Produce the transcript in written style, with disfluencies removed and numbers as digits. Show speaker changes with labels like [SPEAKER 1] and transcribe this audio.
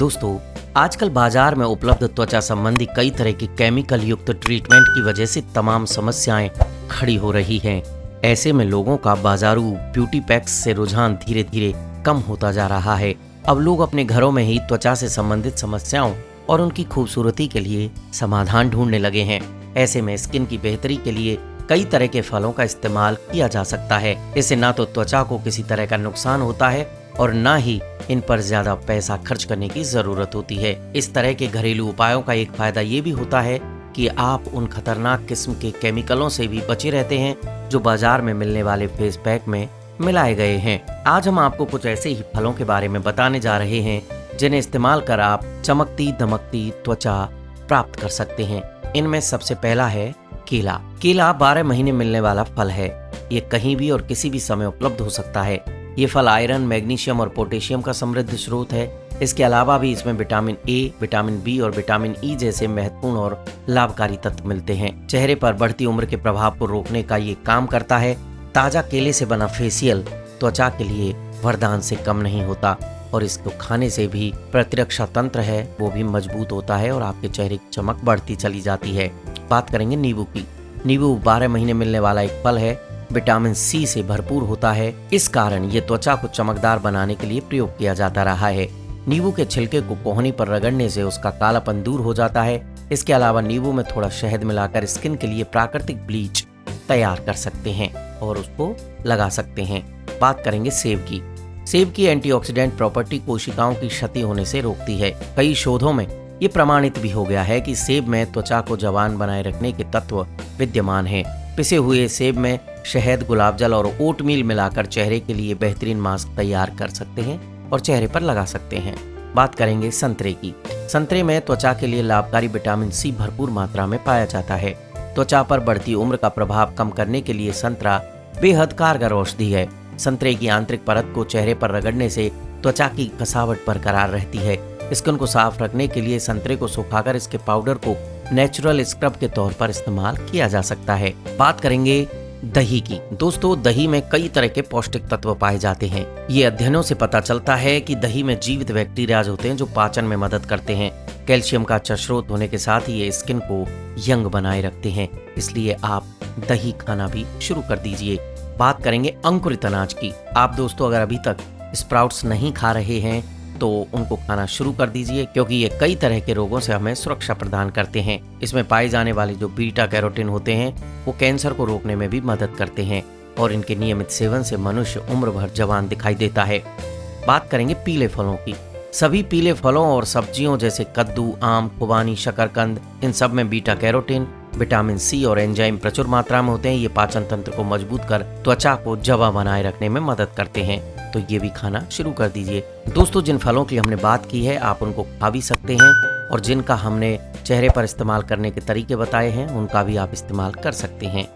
[SPEAKER 1] दोस्तों, आजकल बाजार में उपलब्ध त्वचा संबंधी कई तरह की केमिकल युक्त ट्रीटमेंट की वजह से तमाम समस्याएं खड़ी हो रही हैं। ऐसे में लोगों का बाजारू ब्यूटी पैक्स से रुझान धीरे धीरे कम होता जा रहा है। अब लोग अपने घरों में ही त्वचा से संबंधित समस्याओं और उनकी खूबसूरती के लिए समाधान ढूंढने लगे हैं। ऐसे में स्किन की बेहतरी के लिए कई तरह के फलों का इस्तेमाल किया जा सकता है। इससे ना तो त्वचा को किसी तरह का नुकसान होता है और ना ही इन पर ज्यादा पैसा खर्च करने की जरूरत होती है। इस तरह के घरेलू उपायों का एक फायदा ये भी होता है कि आप उन खतरनाक किस्म के केमिकलों से भी बचे रहते हैं जो बाजार में मिलने वाले फेस पैक में मिलाए गए हैं। आज हम आपको कुछ ऐसे ही फलों के बारे में बताने जा रहे हैं जिन्हें इस्तेमाल कर आप चमकती दमकती त्वचा प्राप्त कर सकते हैं। इनमें सबसे पहला है केला। केला 12 महीने मिलने वाला फल है। ये कहीं भी और किसी भी समय उपलब्ध हो सकता है। ये फल आयरन, मैग्नीशियम और पोटेशियम का समृद्ध स्रोत है। इसके अलावा भी इसमें विटामिन ए, विटामिन बी और विटामिन ई जैसे महत्वपूर्ण और लाभकारी तत्व मिलते हैं। चेहरे पर बढ़ती उम्र के प्रभाव को रोकने का ये काम करता है। ताजा केले से बना फेशियल त्वचा के लिए वरदान से कम नहीं होता और इसको खाने से भी प्रतिरक्षा तंत्र है वो भी मजबूत होता है और आपके चेहरे की चमक बढ़ती चली जाती है। बात करेंगे नींबू की। नींबू 12 महीने मिलने वाला एक फल है। विटामिन सी से भरपूर होता है। इस कारण ये त्वचा को चमकदार बनाने के लिए प्रयोग किया जाता रहा है। नींबू के छिलके को कोहनी पर रगड़ने से उसका कालापन दूर हो जाता है। इसके अलावा नींबू में थोड़ा शहद मिलाकर स्किन के लिए प्राकृतिक ब्लीच तैयार कर सकते हैं और उसको लगा सकते हैं। बात करेंगे सेब की। सेब की एंटीऑक्सीडेंट प्रॉपर्टी कोशिकाओं की क्षति होने से रोकती है। कई शोधों में ये प्रमाणित भी हो गया है कि सेब में त्वचा को जवान बनाए रखने के तत्व विद्यमान हैं। पिसे हुए सेब में शहद, गुलाब जल और ओटमील मिलाकर चेहरे के लिए बेहतरीन मास्क तैयार कर सकते हैं और चेहरे पर लगा सकते हैं। बात करेंगे संतरे की। संतरे में त्वचा के लिए लाभकारी विटामिन सी भरपूर मात्रा में पाया जाता है। त्वचा पर बढ़ती उम्र का प्रभाव कम करने के लिए संतरा बेहद कारगर औषधि है। संतरे की आंतरिक परत को चेहरे पर रगड़ने से त्वचा की कसावट बरकरार रहती है। स्किन को साफ रखने के लिए संतरे को सुखाकर इसके पाउडर को नेचुरल स्क्रब के तौर पर इस्तेमाल किया जा सकता है। बात करेंगे दही की। दोस्तों, दही में कई तरह के पौष्टिक तत्व पाए जाते हैं। ये अध्ययनों से पता चलता है कि दही में जीवित बैक्टीरियाज होते हैं जो पाचन में मदद करते हैं। कैल्शियम का अच्छा स्रोत होने के साथ ही ये स्किन को यंग बनाए रखते हैं। इसलिए आप दही खाना भी शुरू कर दीजिए। बात करेंगे अंकुरित अनाज की। आप दोस्तों अगर अभी तक स्प्राउट्स नहीं खा रहे हैं तो उनको खाना शुरू कर दीजिए क्योंकि ये कई तरह के रोगों से हमें सुरक्षा प्रदान करते हैं। इसमें पाए जाने वाले जो बीटा कैरोटीन होते हैं वो कैंसर को रोकने में भी मदद करते हैं और इनके नियमित सेवन से मनुष्य उम्र भर जवान दिखाई देता है। बात करेंगे पीले फलों की। सभी पीले फलों और सब्जियों जैसे कद्दू, आम, खुबानी, शकरकंद, इन सब में बीटा कैरोटीन, विटामिन सी और एंजाइम प्रचुर मात्रा में होते हैं। ये पाचन तंत्र को मजबूत कर त्वचा को जवा बनाए रखने में मदद करते हैं, तो ये भी खाना शुरू कर दीजिए। दोस्तों, जिन फलों की हमने बात की है आप उनको खा भी सकते हैं और जिनका हमने चेहरे पर इस्तेमाल करने के तरीके बताए हैं उनका भी आप इस्तेमाल कर सकते हैं।